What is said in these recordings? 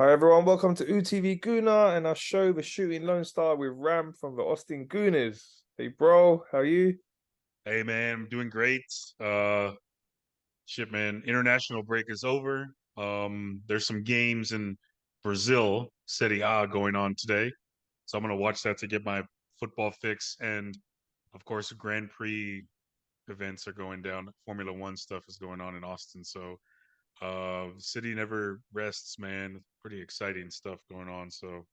Hi everyone, welcome to UTV Gooner and our show, The Shooting Lone Star with Ram from the Austin Gooners. Hey bro, how are you? Hey man, I'm doing great. Uh Shit man, international break is over. There's some games in Brazil, Serie A going on today. So I'm gonna watch that to get my football fix. And of course, Grand Prix events are going down. Formula One stuff is going on in Austin. So city never rests, man. Pretty exciting stuff going on. So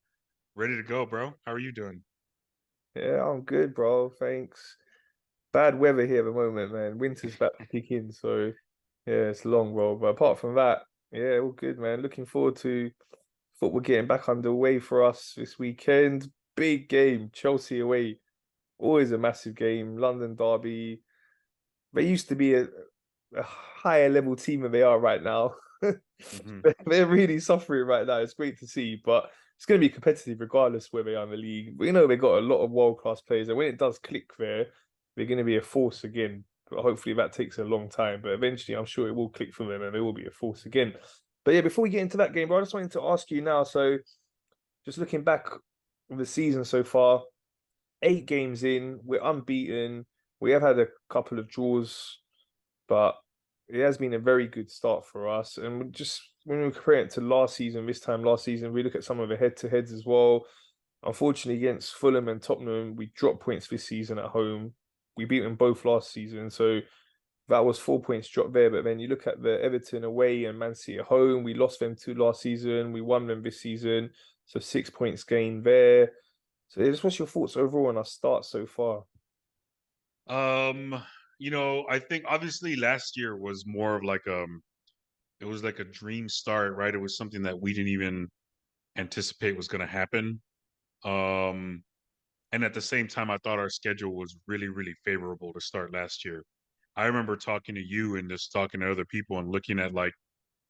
ready to go, bro. How are you doing? Yeah, I'm good, bro. Thanks. Bad weather here at the moment, man. Winter's about to kick in, so yeah, it's long, bro. But apart from that, yeah, all good, man. Looking forward to football getting back underway for us this weekend. Big game, Chelsea away. Always a massive game. London derby. They used to be a higher level team than they are right now. Hmm. They're really suffering right now. It's great to see, but it's going to be competitive regardless where they are in the league. We know they got a lot of world class players, and when it does click there, they're going to be a force again. But hopefully that takes a long time. But eventually, I'm sure it will click for them, and they will be a force again. But yeah, before we get into that game, bro, I just wanted to ask you now. So, just looking back on the season so far, 8 games in, we're unbeaten. We have had a couple of draws, but it has been a very good start for us. And just when we compare it to last season, this time last season, we look at some of the head-to-heads as well. Unfortunately, against Fulham and Tottenham, we dropped points this season at home. We beat them both last season, so that was 4 points dropped there. But then you look at the Everton away and Man City at home. We lost them two last season. We won them this season, so 6 points gained there. So, yeah, just what's your thoughts overall on our start so far? Um, I think obviously last year was more of like it was like a dream start, right? It was something that we didn't even anticipate was going to happen. Um, and at the same time, I thought our schedule was really, really favorable to start last year. I remember talking to you and just talking to other people and looking at like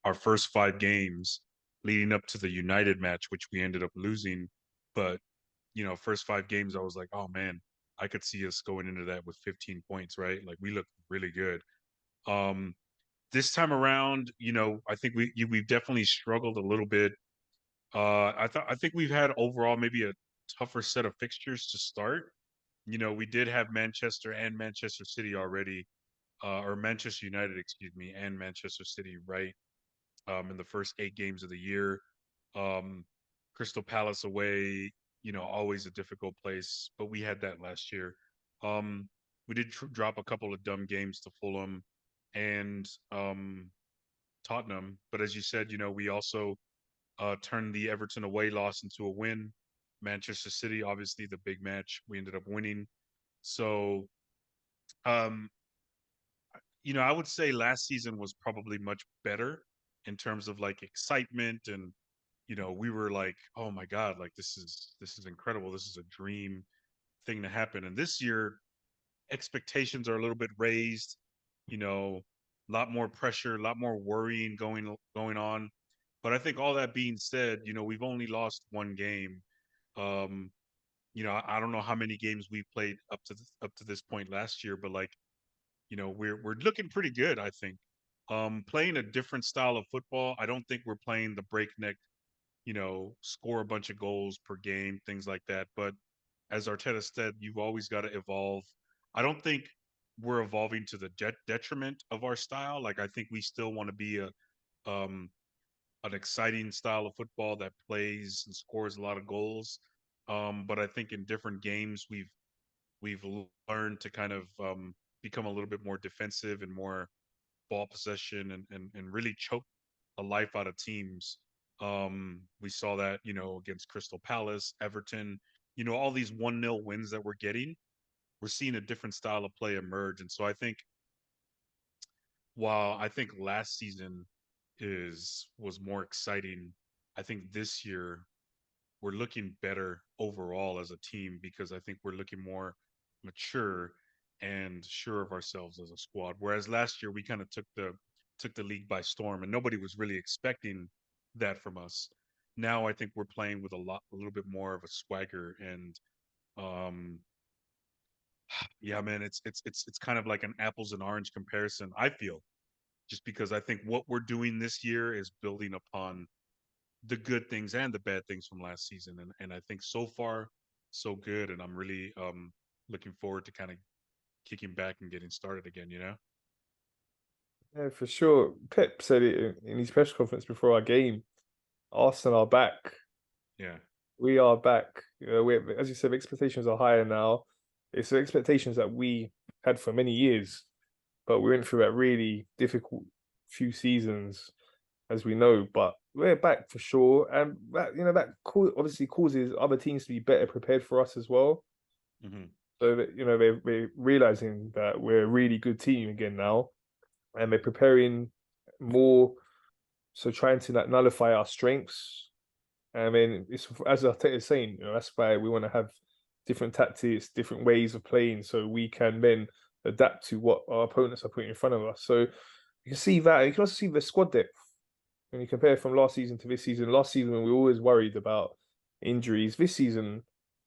our first 5 games leading up to the United match, which we ended up losing. But, first 5 games, I was like, oh man, I could see us going into that with 15 points, right? Like we looked really good. Um, this time around, I think we've definitely struggled a little bit. I think we've had overall maybe a tougher set of fixtures to start. We did have Manchester and Manchester City already, or Manchester United, excuse me, and Manchester City, right? In the first 8 games of the year. Um, Crystal Palace away, always a difficult place, but we had that last year. We did drop a couple of dumb games to Fulham and Tottenham, but as you said, we also turned the Everton away loss into a win. Manchester City, obviously the big match, we ended up winning. So, um, I would say last season was probably much better in terms of like excitement and we were like, oh my God, like this is incredible. This is a dream thing to happen. And this year, expectations are a little bit raised, a lot more pressure, a lot more worrying going on. But I think all that being said, we've only lost one game. Um, I don't know how many games we played up to this point last year, but like, we're looking pretty good, I think. Playing a different style of football. I don't think we're playing the breakneck, score a bunch of goals per game, things like that. But as Arteta said, you've always got to evolve. I don't think we're evolving to the detriment of our style. Like I think we still want to be um, an exciting style of football that plays and scores a lot of goals. But I think in different games we've learned to kind of become a little bit more defensive and more ball possession and really choke the life out of teams. We saw that, against Crystal Palace, Everton, all these 1-0 wins that we're getting, we're seeing a different style of play emerge. And so I think while I think last season is was more exciting, I think this year we're looking better overall as a team because I think we're looking more mature and sure of ourselves as a squad. Whereas last year we kind of took the league by storm and nobody was really expecting that from us. Now I think we're playing with a little bit more of a swagger and um yeah, man, it's kind of like an apples and orange comparison, I feel, just because I think what we're doing this year is building upon the good things and the bad things from last season, and I think so far so good, and I'm really looking forward to kind of kicking back and getting started again. You know? Yeah, for sure. Pep said it in his press conference before our game. Arsenal are back. Yeah. We are back. As you said, expectations are higher now. It's the expectations that we had for many years, but we went through that really difficult few seasons, as we know. But we're back for sure, and obviously causes other teams to be better prepared for us as well. Hmm. So that they're realizing that we're a really good team again now, and they're preparing more. So trying to like nullify our strengths. I mean, it's as Arteta is saying, that's why we want to have different tactics, different ways of playing, so we can then adapt to what our opponents are putting in front of us. So you can see that. You can also see the squad depth when you compare from last season to this season. Last season, we were always worried about injuries. This season,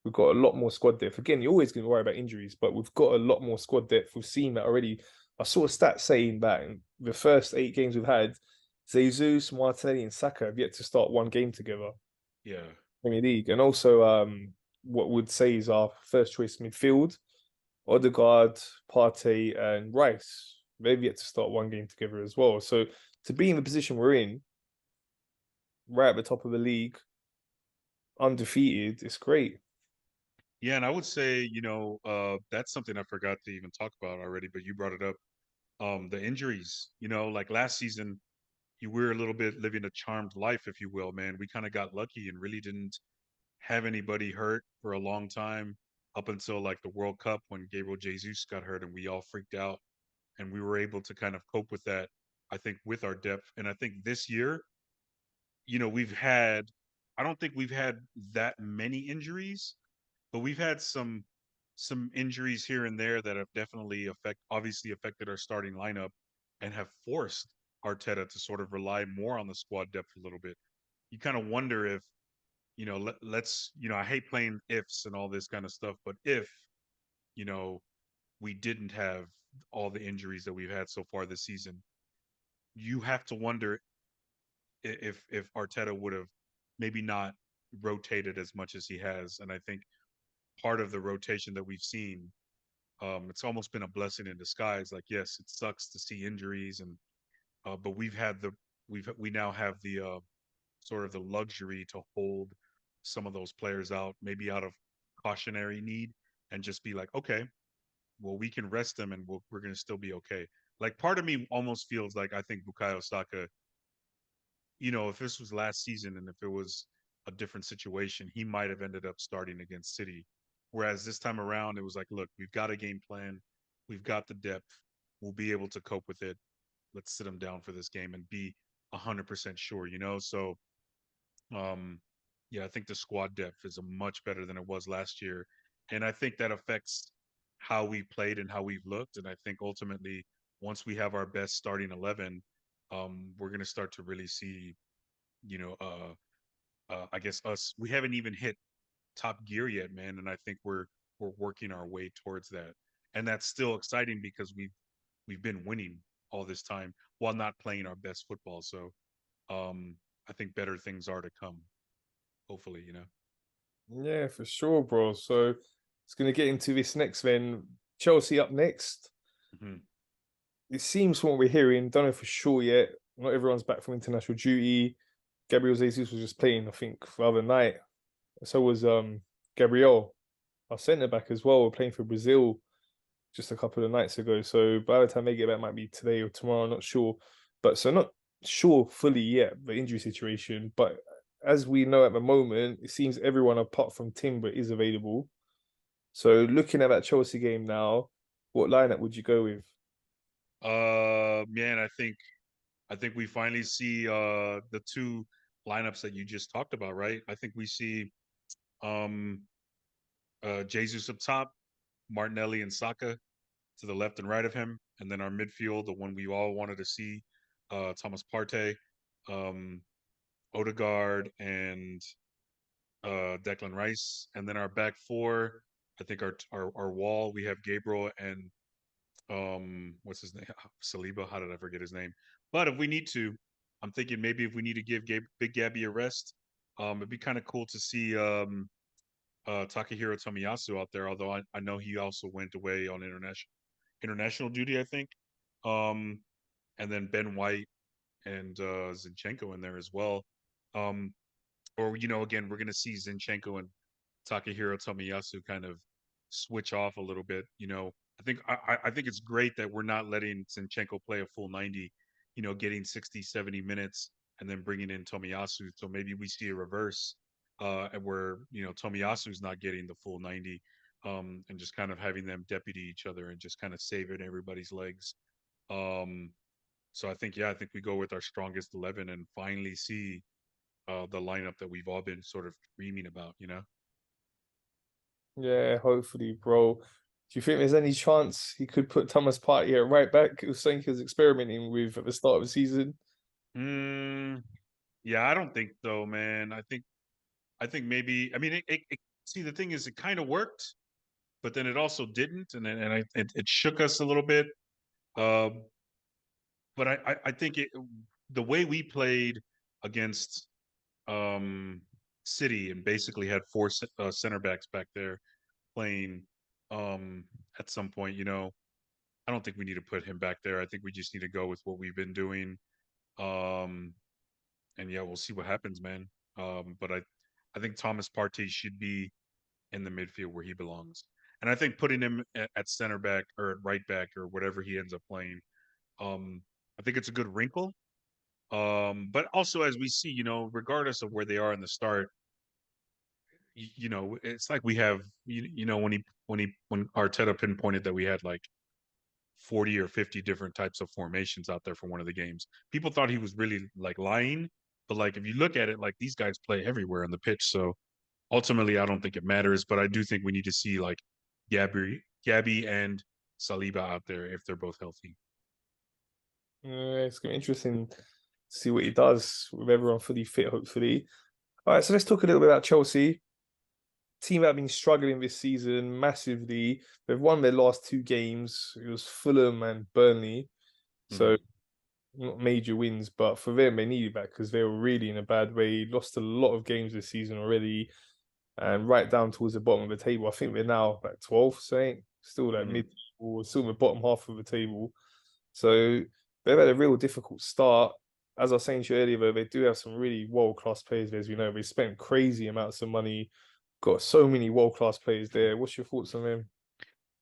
we've got a lot more squad depth. Again, you're always going to worry about injuries, but we've got a lot more squad depth. We've seen that already. I saw a stat saying that in the first 8 games we've had, Jesus, Martinelli, and Saka have yet to start one game together. Yeah. Premier League, and also what would say is our first choice midfield: Odegaard, Partey, and Rice. They've yet to start one game together as well. So to be in the position we're in, right at the top of the league, undefeated, it's great. Yeah, and I would say, that's something I forgot to even talk about already, but you brought it up. The injuries, like last season, you were a little bit living a charmed life, if you will, man. We kind of got lucky and really didn't have anybody hurt for a long time up until like the World Cup when Gabriel Jesus got hurt and we all freaked out and we were able to kind of cope with that, I think, with our depth. And I think this year, we've had, I don't think we've had that many injuries, but we've had some injuries here and there that have definitely obviously affected our starting lineup and have forced Arteta to sort of rely more on the squad depth a little bit. You kind of wonder if, let's, I hate playing ifs and all this kind of stuff, but if, you know, we didn't have all the injuries that we've had so far this season, you have to wonder if Arteta would have maybe not rotated as much as he has. And I think part of the rotation that we've seen, it's almost been a blessing in disguise. Like, yes, it sucks to see injuries, and but we now have the sort of the luxury to hold some of those players out, maybe out of cautionary need, and just be like, okay, well, we can rest them, and we're going to still be okay. Like, part of me almost feels like I think Bukayo Saka, if this was last season and if it was a different situation, he might have ended up starting against City. Whereas this time around, it was like, look, we've got a game plan, we've got the depth, we'll be able to cope with it. Let's sit him down for this game and be 100% sure. So, um, yeah, I think the squad depth is a much better than it was last year, and I think that affects how we played and how we've looked. And I think ultimately, once we have our best starting 11, we're going to start to really see, you know, I guess us. We haven't even hit top gear yet, man, and I think we're working our way towards that, and that's still exciting because we've been winning all this time while not playing our best football. So, I think better things are to come. Hopefully. Yeah, for sure, bro. So it's going to get into this next then. Chelsea up next. Hmm. It seems from what we're hearing, don't know for sure yet. Not everyone's back from international duty. Gabriel Jesus was just playing, I think, the other night. So was Gabriel, our centre back as well, playing for Brazil just a couple of nights ago. So by the time they get back, might be today or tomorrow, I'm not sure. But so not sure fully yet the injury situation. But as we know at the moment, it seems everyone apart from Timber is available. So looking at that Chelsea game now, what lineup would you go with? Man, I think we finally see the two lineups that you just talked about, right? I think we see um Jesus up top, Martinelli and Saka to the left and right of him, and then our midfield, the one we all wanted to see, Thomas Partey, um, Odegaard, and Declan Rice, and then our back four. I think our wall we have Gabriel and what's his name? Saliba. How did I forget his name? But if we need to, I'm thinking maybe if we need to give Big Gabby a rest, it'd be kind of cool to see Takahiro Tomiyasu out there. Although I know he also went away on international duty, I think. Um, and then Ben White and Zinchenko in there as well. Um, or again, we're gonna see Zinchenko and Takahiro Tomiyasu kind of switch off a little bit. I think it's great that we're not letting Zinchenko play a full 90. Getting 60, 70 minutes and then bringing in Tomiyasu. So maybe we see a reverse, where Tomiyasu's not getting the full 90, and just kind of having them deputy each other and just kind of saving everybody's legs. Um, so I think we go with our strongest 11 and finally see the lineup that we've all been sort of dreaming about. Yeah, hopefully, bro. Do you think there's any chance he could put Thomas Partey at right back? It was something he was experimenting with at the start of the season. Mm, yeah, I don't think so, man. I think maybe. I mean, see, the thing is, it kind of worked, but then it also didn't, and it shook us a little bit. Um, but I think the way we played against um City and basically had four center backs back there playing um at some point. I don't think we need to put him back there. I think we just need to go with what we've been doing. Um, and yeah, we'll see what happens, man. But I think Thomas Partey should be in the midfield where he belongs, and I think putting him at center back or at right back or whatever he ends up playing, um, I think it's a good wrinkle. But also as we see, regardless of where they are in the start, it's like we have, when Arteta pinpointed that we had like 40 or 50 different types of formations out there for one of the games. People thought he was really like lying, but like if you look at it, like these guys play everywhere on the pitch. So ultimately, I don't think it matters, but I do think we need to see like Gabby and Saliba out there if they're both healthy. It's gonna be interesting to see what he does with everyone fully fit, hopefully. All right, so let's talk a little bit about Chelsea. Team that have been struggling this season massively. They've won their last two games. It was Fulham and Burnley. So Mm-hmm. not major wins, but for them, they needed that because they were really in a bad way. Lost a lot of games this season already, and right down towards the bottom of the table. I think they're now like 12th, so ain't still like Mm-hmm. mid or still in the bottom half of the table. So they've had a real difficult start. As I was saying to you earlier, though, they do have some really world class players there, as we know. They spent crazy amounts of money, got so many world class players there. What's your thoughts on them?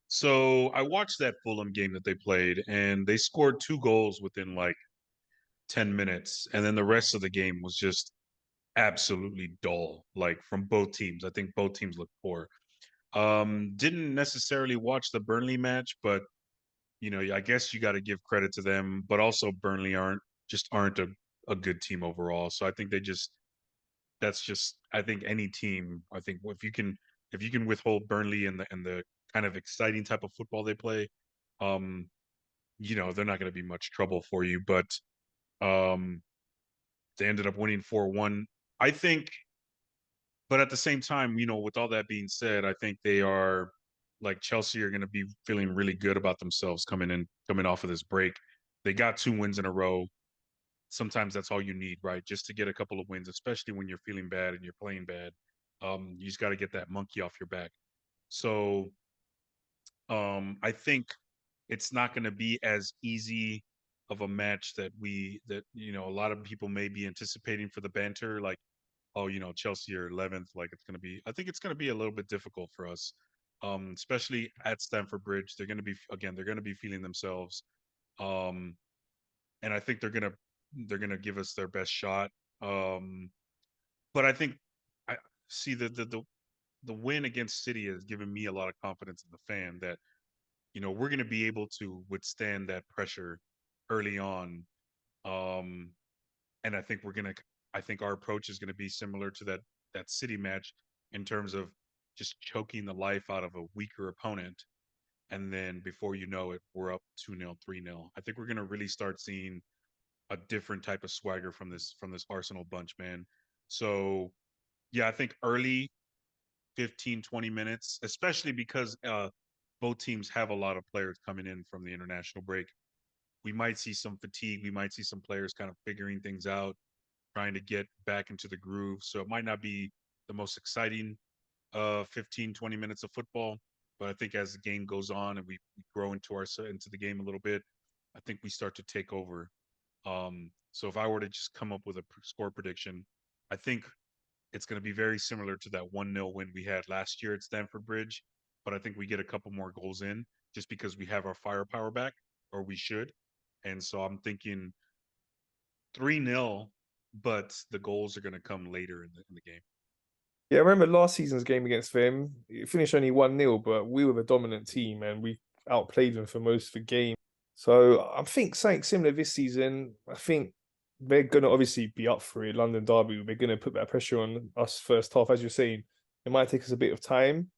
So I watched that Fulham game that they played, and they scored two goals within like 10 minutes, and then the rest of the game was just absolutely dull, like from both teams. I think both teams looked poor. Didn't necessarily watch the Burnley match, but I guess you got to give credit to them. But also Burnley aren't a good team overall. So I think that's just I think any team. I think if you can withhold Burnley and the kind of exciting type of football they play, um, they're not going to be much trouble for you. But um, they ended up winning 4-1. I think but at the same time, with all that being said, I think they are like Chelsea are going to be feeling really good about themselves coming off of this break. They got two wins in a row. Sometimes that's all you need, right? Just to get a couple of wins, especially when you're feeling bad and you're playing bad. You just got to get that monkey off your back. So I think it's not going to be as easy of a match that a lot of people may be anticipating for the banter. Like, oh, Chelsea are 11th. Like I think it's going to be a little bit difficult for us, especially at Stamford Bridge. They're going to be feeling themselves. Um, and I think they're going to give us their best shot. Um, but I think I see the win against City has given me a lot of confidence in the fan that, we're going to be able to withstand that pressure early on. Um, and I think our approach is gonna be similar to that City match in terms of just choking the life out of a weaker opponent, and then before you know it, we're up 2-0, 3-0. I think we're gonna really start seeing a different type of swagger from this Arsenal bunch, man. So yeah, I think early 15, 20 minutes, especially because both teams have a lot of players coming in from the international break. we might see some fatigue. We might see some players kind of figuring things out, trying to get back into the groove. So it might not be the most exciting 15, 20 minutes of football. But I think as the game goes on and we grow into the game a little bit, I think we start to take over. So if I were to just come up with a score prediction, I think it's going to be very similar to that 1-0 win we had last year at Stamford Bridge. But I think we get a couple more goals in just because we have our firepower back, or we should. And so I'm thinking 3-0, but the goals are going to come later in the game. Yeah, I remember last season's game against them. It finished only 1-0, but we were the dominant team and we outplayed them for most of the game. So I think something similar this season. I think they're going to obviously be up for it. London Derby, they're going to put that pressure on us first half. As you're saying, it might take us a bit of time,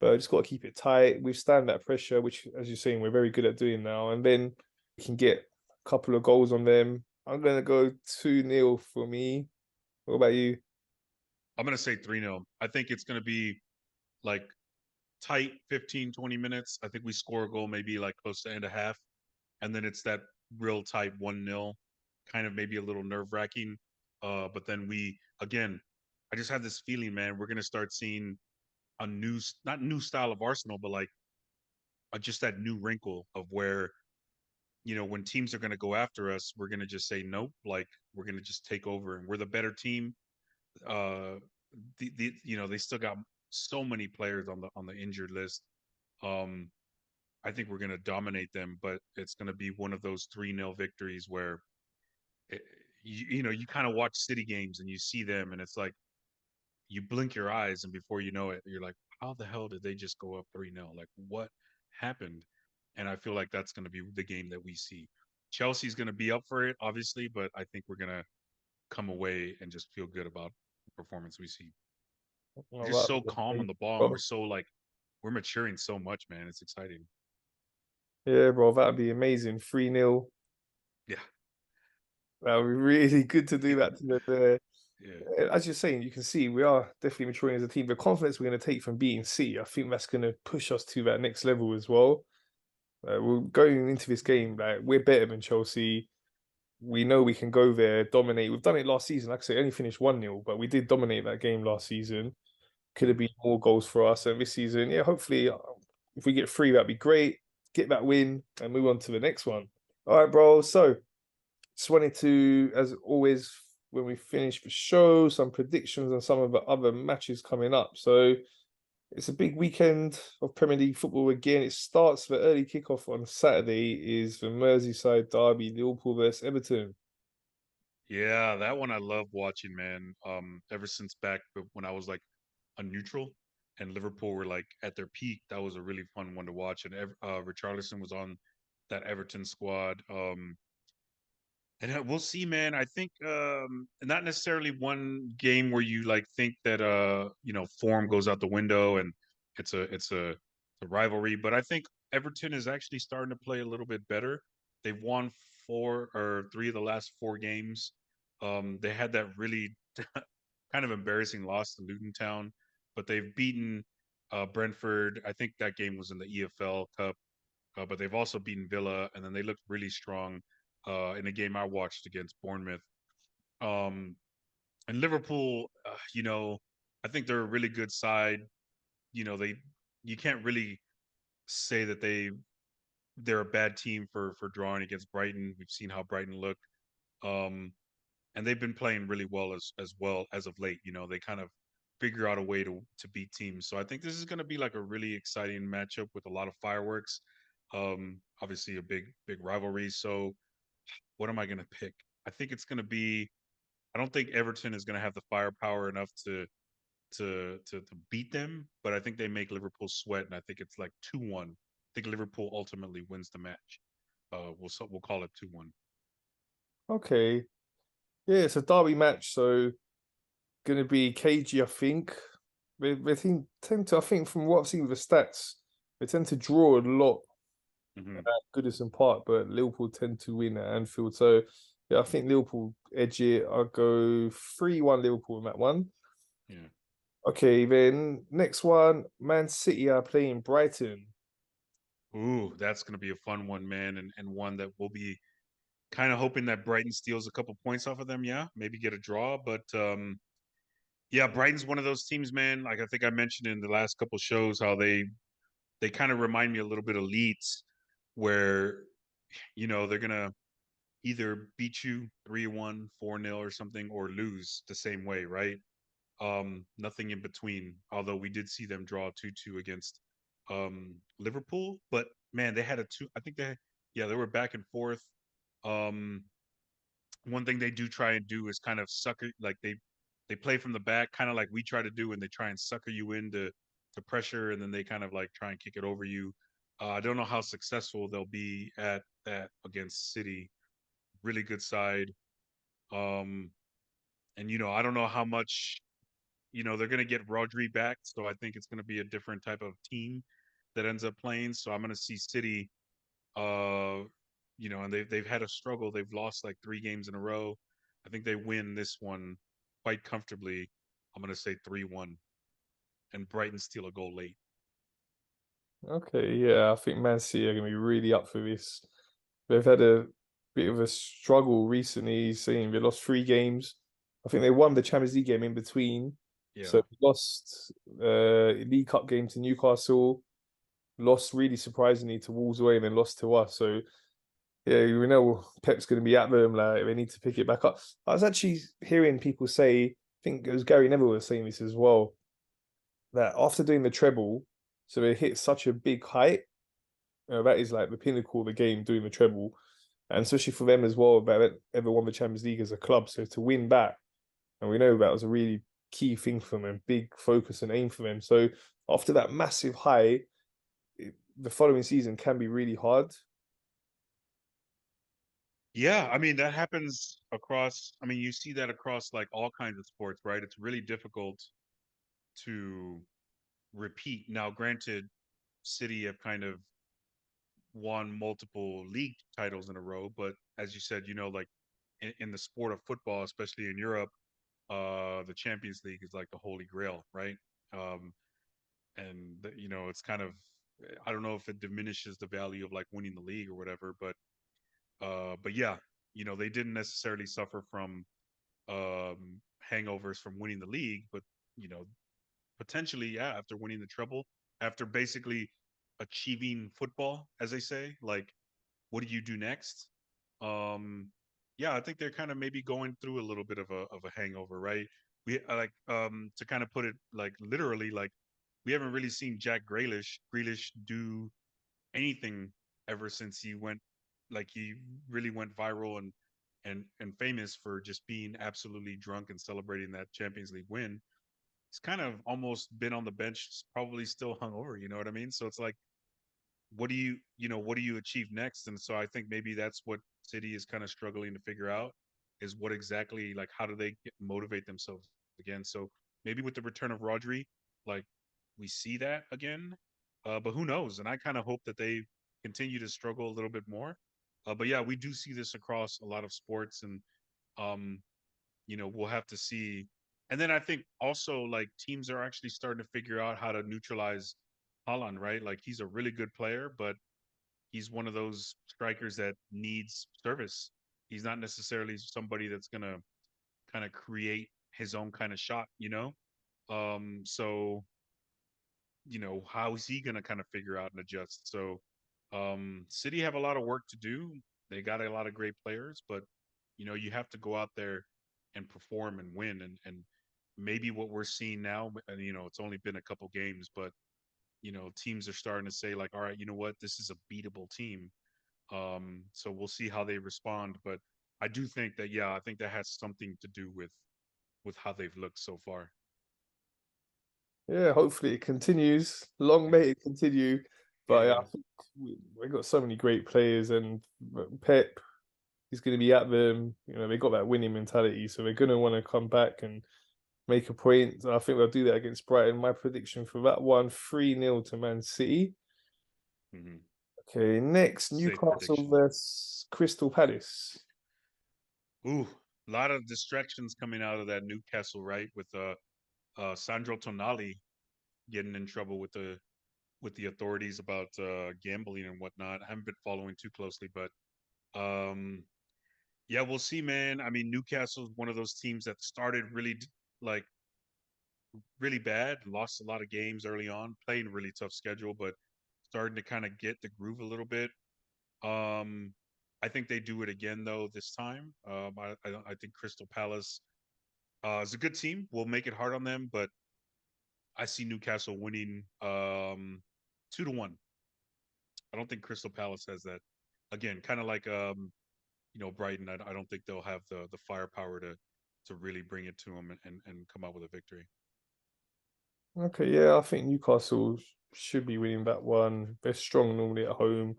but just got to keep it tight, withstand that pressure, which, as you're saying, we're very good at doing now. And then we can get a couple of goals on them. I'm going to go 2-0 for me. What about you? I'm going to say 3-0. I think it's going to be like tight 15, 20 minutes. I think we score a goal maybe like close to end of half. And then it's that real tight 1-0, kind of maybe a little nerve wracking. But then again, I just have this feeling, man, we're going to start seeing a not new style of Arsenal, but like just that new wrinkle of where, when teams are going to go after us, we're going to just say nope. Like we're going to just take over, and we're the better team. Uh, they still got so many players on the injured list. Um, I think we're going to dominate them, but it's going to be one of those 3-0 victories where it, you kind of watch City games and you see them, and it's like you blink your eyes, and before you know it, you're like, how the hell did they just go up 3-0? Like, what happened? And I feel like that's going to be the game that we see. Chelsea's going to be up for it, obviously, but I think we're going to come away and just feel good about the performance we see. We're Oh, just that'd so be calm on amazing, the ball, and bro. we're maturing so much, man. It's exciting. Yeah, bro, that'd be amazing. 3-0. Yeah. That would be really good to do that to the Yeah. as you're saying, you can see we are definitely maturing as a team. The confidence we're going to take from beating City, I think that's going to push us to that next level as well. We're going into this game, like we're better than Chelsea. We know we can go there, dominate. We've done it last season. Like I say, only finished 1-0, but we did dominate that game last season. Could have Mm. been more goals for us. And this season, yeah, hopefully, if we get three, that'd be great. Get that win and move on to the next one. All right, bro. So, just wanted to, as always, when we finish the show, some predictions on some of the other matches coming up. So, it's a big weekend of Premier League football again. It starts the early kickoff on Saturday, is the Merseyside derby, Liverpool versus Everton. Yeah, that one I love watching, man. Ever since back when I was like a neutral and Liverpool were like at their peak, that was a really fun one to watch. And Richarlison was on that Everton squad. And we'll see, man. I think not necessarily one game where you like think that form goes out the window and it's a rivalry, but I think Everton is actually starting to play a little bit better. They've won four or three of the last four games. They had that really kind of embarrassing loss to Luton Town, but they've beaten Brentford. I think that game was in the EFL Cup, but they've also beaten Villa, and then they looked really strong in a game I watched against Bournemouth. Um, and Liverpool, I think they're a really good side. They you can't really say that they're a bad team for drawing against Brighton. We've seen how Brighton look. Um, and they've been playing really well as well as of late. They kind of figure out a way to beat teams. So I think this is going to be like a really exciting matchup with a lot of fireworks. Obviously a big rivalry. So what am I going to pick? I think it's going to be. I don't think Everton is going to have the firepower enough to beat them, but I think they make Liverpool sweat, and I think it's like 2-1. I think Liverpool ultimately wins the match. We'll call it 2-1. Okay. Yeah, it's a derby match, so going to be cagey, I think. Tend to, I think, from what I've seen with the stats, they tend to draw a lot at Hmm. Goodison Park, but Liverpool tend to win at Anfield. So, yeah, I think Liverpool edge it. I'll go 3-1 Liverpool in that one. Yeah. Okay, then next one, Man City are playing Brighton. Ooh, that's going to be a fun one, man, and one that will be kind of hoping that Brighton steals a couple points off of them. Yeah, maybe get a draw, but yeah, Brighton's one of those teams, man. Like I think I mentioned in the last couple shows how they kind of remind me a little bit of Leeds, where they're gonna either beat you 3-1, 4-0 or something, or lose the same way, right? Nothing in between. Although we did see them draw 2-2 against Liverpool, but man, they had a two. I think they were back and forth. Um, One thing they do try and do is kind of sucker, like they play from the back, kind of like we try to do, and they try and sucker you into to pressure, and then they kind of like try and kick it over you. I don't know how successful they'll be at that against City. Really good side. Um, and I don't know how much they're going to get Rodri back, so I think it's going to be a different type of team that ends up playing. So I'm going to see City, uh, and they've had a struggle. They've lost like 3 games in a row. I think they win this one quite comfortably. I'm going to say 3-1, and Brighton steal a goal late. Okay, yeah, I think Man City are going to be really up for this. They've had a bit of a struggle recently, seeing they lost 3 games. I think they won the Champions League game in between. So Yeah. they lost League Cup game to Newcastle, lost really surprisingly to Wolves away, and then lost to us. So yeah, we know Pep's going to be at them. Like they need to pick it back up. I was actually hearing people say, I think it was Gary Neville was saying this as well, that after doing the treble, so they hit such a big height. That is like the pinnacle of the game, doing the treble, and especially for them as well. That ever won the Champions League as a club, so to win back, and we know that was a really key thing for them, and big focus and aim for them. So after that massive high, the following season can be really hard. Yeah, I mean that happens across. I mean, you see that across like all kinds of sports, right? It's really difficult to repeat. Now, granted, City have kind of won multiple league titles in a row, but as you said, like in the sport of football, especially in Europe, the Champions League is like the holy grail, right? Um, and it's kind of, I don't know if it diminishes the value of like winning the league or whatever, but yeah, they didn't necessarily suffer from hangovers from winning the league, but you know, potentially, yeah, after winning the treble, after basically achieving football, as they say, like what do you do next? Um, yeah, I think they're kind of maybe going through a little bit of a hangover, right? We like to kind of put it like literally, like we haven't really seen Jack Grealish do anything ever since he went, like he really went viral and famous for just being absolutely drunk and celebrating that Champions League win. He's kind of almost been on the bench, probably still hungover. You know what I mean? So it's like, what do you achieve next? And so I think maybe that's what City is kind of struggling to figure out, is what exactly, like how do they motivate themselves again? So maybe with the return of Rodri, like we see that again, but who knows? And I kind of hope that they continue to struggle a little bit more. But yeah, we do see this across a lot of sports, and um, we'll have to see. And then I think also like teams are actually starting to figure out how to neutralize Haaland, right? Like he's a really good player, but he's one of those strikers that needs service. He's not necessarily somebody that's gonna kind of create his own kind of shot. So how is he gonna kind of figure out and adjust? So City have a lot of work to do. They got a lot of great players, but you have to go out there and perform and win. And maybe what we're seeing now, and it's only been a couple games, but teams are starting to say like, all right, you know what, this is a beatable team. So we'll see how they respond. But I do think that, yeah, I think that has something to do with how they've looked so far. Yeah, hopefully it continues. Long may it continue. But yeah, Yeah. I think we got so many great players, and Pep is going to be at them. They got that winning mentality, so they're going to want to come back and make a point. I think they'll do that against Brighton. My prediction for that one, 3-0 to Man City. Hmm. Okay, next, Safe Newcastle prediction. versus Crystal Palace. Ooh, a lot of distractions coming out of that Newcastle, right? With Sandro Tonali getting in trouble with the authorities about gambling and whatnot. I haven't been following too closely, but um Yeah, we'll see, man. I mean, Newcastle's one of those teams that started like really bad, lost a lot of games early on, playing a really tough schedule, but starting to kind of get the groove a little bit. Um, I think they do it again though this time. I think Crystal Palace is a good team. We'll make it hard on them, but I see Newcastle winning 2-1. I don't think Crystal Palace has that. Again, kind of like Brighton. I don't think they'll have the firepower to really bring it to them and come out with a victory. Okay, yeah, I think Newcastle should be winning that one. They're strong normally at home.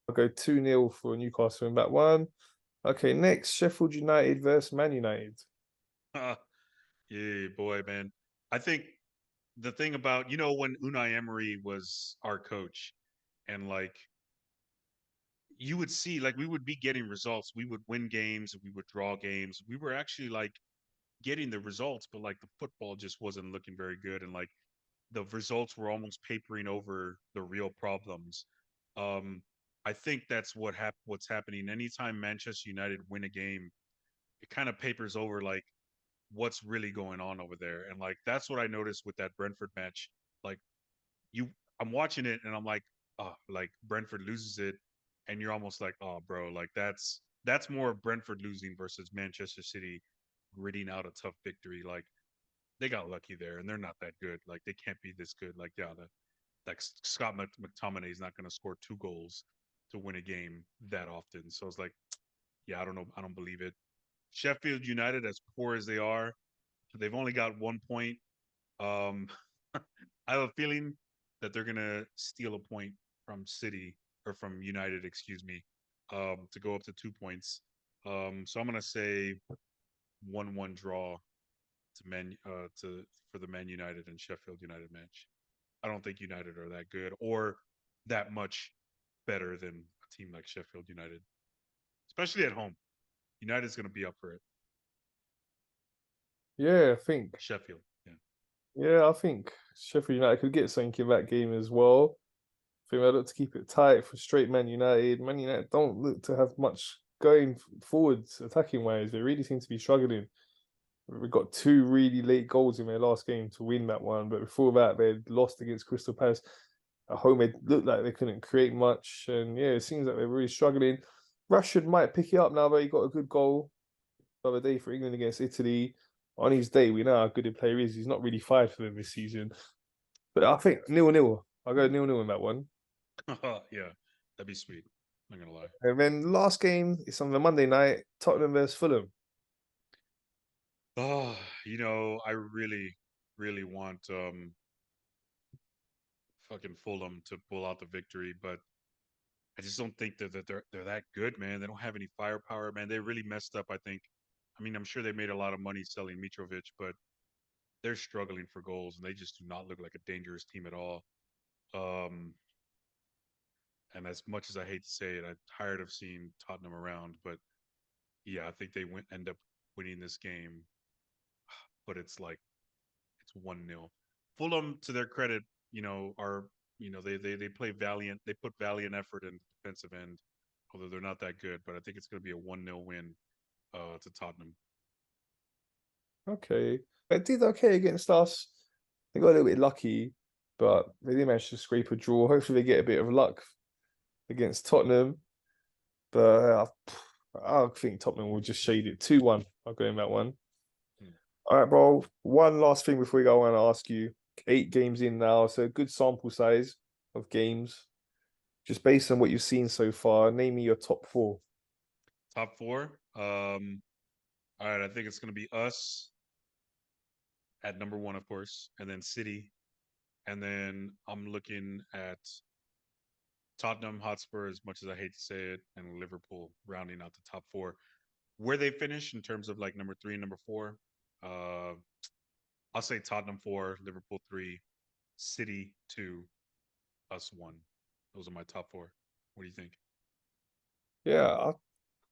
I'll go 2-0 for Newcastle in that one. Okay, next, Sheffield United versus Man United. Yeah, boy, man. I think the thing about when Unai Emery was our coach, and like you would see, like we would be getting results. We would win games, we would draw games. We were actually like getting the results, but like the football just wasn't looking very good, and like the results were almost papering over the real problems. Um, I think that's what's happening. Anytime Manchester United win a game, it kind of papers over like what's really going on over there. And like that's what I noticed with that Brentford match. Like you I'm watching it and I'm like, oh, like Brentford loses it and you're almost like, oh bro, like that's more Brentford losing versus Manchester City gritting out a tough victory. Like they got lucky there and they're not that good. Like they can't be this good. Like yeah, like Scott McTominay is not going to score 2 goals to win a game that often. So it's like, yeah, I don't know. I don't believe it. Sheffield United, as poor as they are, they've only got 1 point. Um, I have a feeling that they're gonna steal a point from City or from United, excuse me, to go up to 2 points. So I'm gonna say 1-1 draw to for the Man United and Sheffield United match. I don't think United are that good or that much better than a team like Sheffield United, especially at home. United's gonna be up for it. Yeah, I think. Sheffield, yeah. Yeah, I think Sheffield United could get something in that game as well. I think they look to keep it tight for straight Man United. Man United don't look to have much going forwards attacking wise. They really seem to be struggling. We got two really late goals in their last game to win that one, but before that they lost against Crystal Palace at home. It looked like they couldn't create much, and yeah, it seems like they're really struggling. Rashford might pick it up now, but he got a good goal the other day for England against Italy. On his day, we know how good a player is. He's not really fired for them this season, but I think 0-0. I'll go 0-0 in that one. Yeah, that'd be sweet. I'm not gonna lie. And then last game is on the Monday night, Tottenham versus Fulham. Oh, I really, really want fucking Fulham to pull out the victory, but I just don't think that they're that good, man. They don't have any firepower, man. They really messed up, I think. I mean, I'm sure they made a lot of money selling Mitrovic, but they're struggling for goals and they just do not look like a dangerous team at all. Um, and as much as I hate to say it, I'm tired of seeing Tottenham around, but yeah, I think they end up winning this game, but it's 1-0. Fulham, to their credit, are they play valiant. They put valiant effort in the defensive end, although they're not that good. But I think it's going to be a 1-0 win to Tottenham. Okay. They did okay against us. They got a little bit lucky, but they did manage to scrape a draw. Hopefully, they get a bit of luck against Tottenham. But I think Tottenham will just shade it 2-1. I'll go in that one. Hmm. All right, bro. One last thing before we go, I want to ask you 8 games in now, so a good sample size of games. Just based on what you've seen so far, name me your top four. Top four. All right, I think it's going to be us at number one, of course, and then City, and then I'm looking at Tottenham Hotspur, as much as I hate to say it, and Liverpool rounding out the top four. Where they finish in terms of like number three and number four, uh, I'll say Tottenham four, Liverpool three, City two, us one. Those are my top four. What do you think? Yeah, I'll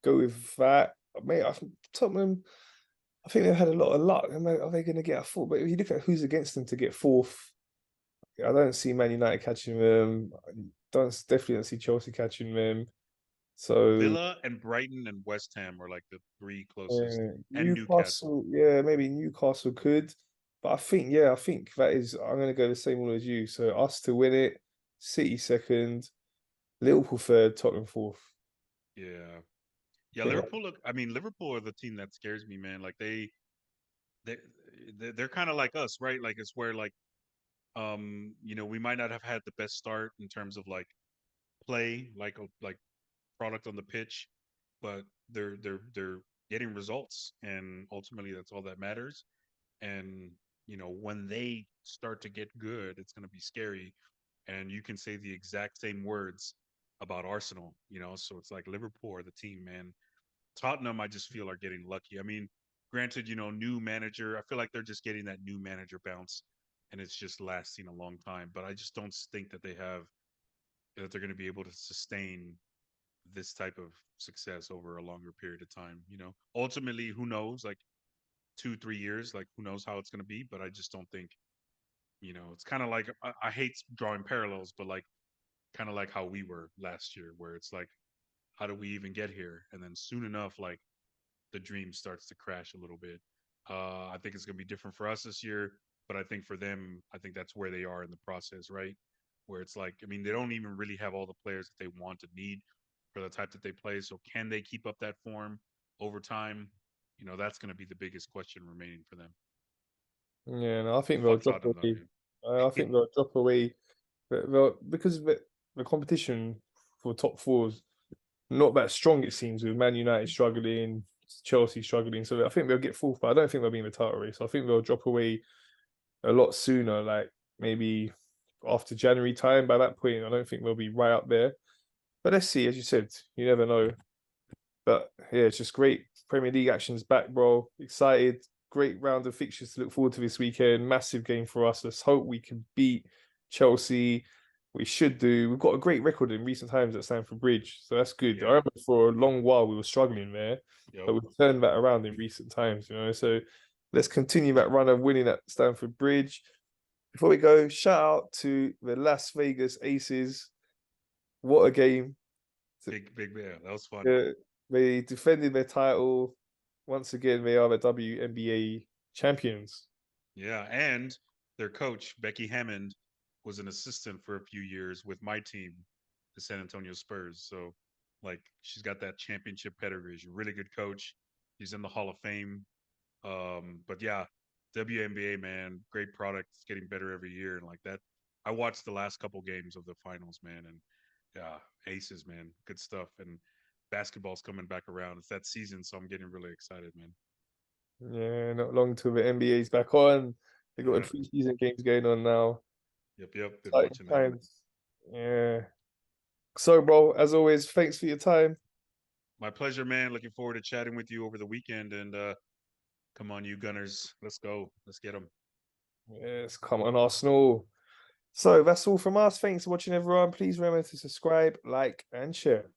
go with that. Mate, I think Tottenham, I think they've had a lot of luck. Are they going to get a fourth? But if you look at who's against them to get fourth, I don't see Man United catching them. Definitely don't see Chelsea catching them. So Villa and Brighton and West Ham are like the three closest, and Newcastle. Newcastle, yeah, maybe Newcastle could, but I think that is. I'm going to go the same order as you. So us to win it, City second, Liverpool third, Tottenham fourth. Yeah, yeah. Yeah, Liverpool. Look, I mean, Liverpool are the team that scares me, man. Like they they're kind of like us, right? Like it's where like we might not have had the best start in terms of like play, like product on the pitch, but they're getting results, and ultimately that's all that matters. And when they start to get good, it's going to be scary. And you can say the exact same words about Arsenal, so it's like Liverpool are the team, man. Tottenham, I just feel are getting lucky. I mean, granted, new manager, I feel like they're just getting that new manager bounce, and it's just lasting a long time, but I just don't think that they're going to be able to sustain this type of success over a longer period of time. Ultimately, who knows? Like 2-3 years, like who knows how it's going to be? But I just don't think. It's kind of like I hate drawing parallels, but like kind of like how we were last year, where it's like, how do we even get here? And then soon enough, like the dream starts to crash a little bit. I think it's going to be different for us this year, but I think for them, I think that's where they are in the process, right? Where it's like, I mean, they don't even really have all the players that they want and need for the type that they play. So can they keep up that form over time? That's going to be the biggest question remaining for them. yeah. No, I think they'll Fuck drop Tottenham, though, away. man. I think they'll drop away. Because the competition for top fours not that strong. It seems with Man United struggling, Chelsea struggling. So I think they'll get fourth, but I don't think they'll be in the title race. So I think they'll drop away a lot sooner, like maybe after January time. By that point, I don't think they'll be right up there. But let's see. As you said, you never know. But yeah, it's just great. Premier League action's back, bro. Excited. Great round of fixtures to look forward to this weekend. Massive game for us. Let's hope we can beat Chelsea. We should do. We've got a great record in recent times at Stamford Bridge, so that's good. I Yeah. remember for a long while we were struggling there, Yep. but we've turned that around in recent times. So let's continue that run of winning at Stamford Bridge. Before we go, shout out to the Las Vegas Aces. What a game! Big, yeah. That was fun. Yeah, they defended their title. Once again, they are the WNBA champions. Yeah. And their coach, Becky Hammond, was an assistant for a few years with my team, the San Antonio Spurs. So, like, she's got that championship pedigree. She's a really good coach. She's in the Hall of Fame. But yeah, WNBA, man, great product. It's getting better every year. And like that, I watched the last couple games of the finals, man. And yeah, aces, man, good stuff. And basketball's coming back around. It's that season, so I'm getting really excited, man. Yeah, not long till the NBA's back on. They got the Yeah. preseason games going on now. Yep. Been Exciting watching that. times. Yeah. So, bro, as always, thanks for your time. My pleasure, man. Looking forward to chatting with you over the weekend. And come on, you Gunners. Let's go. Let's get them. Yes, come on, Arsenal. So that's all from us. Thanks for watching, everyone. Please remember to subscribe, like, and share.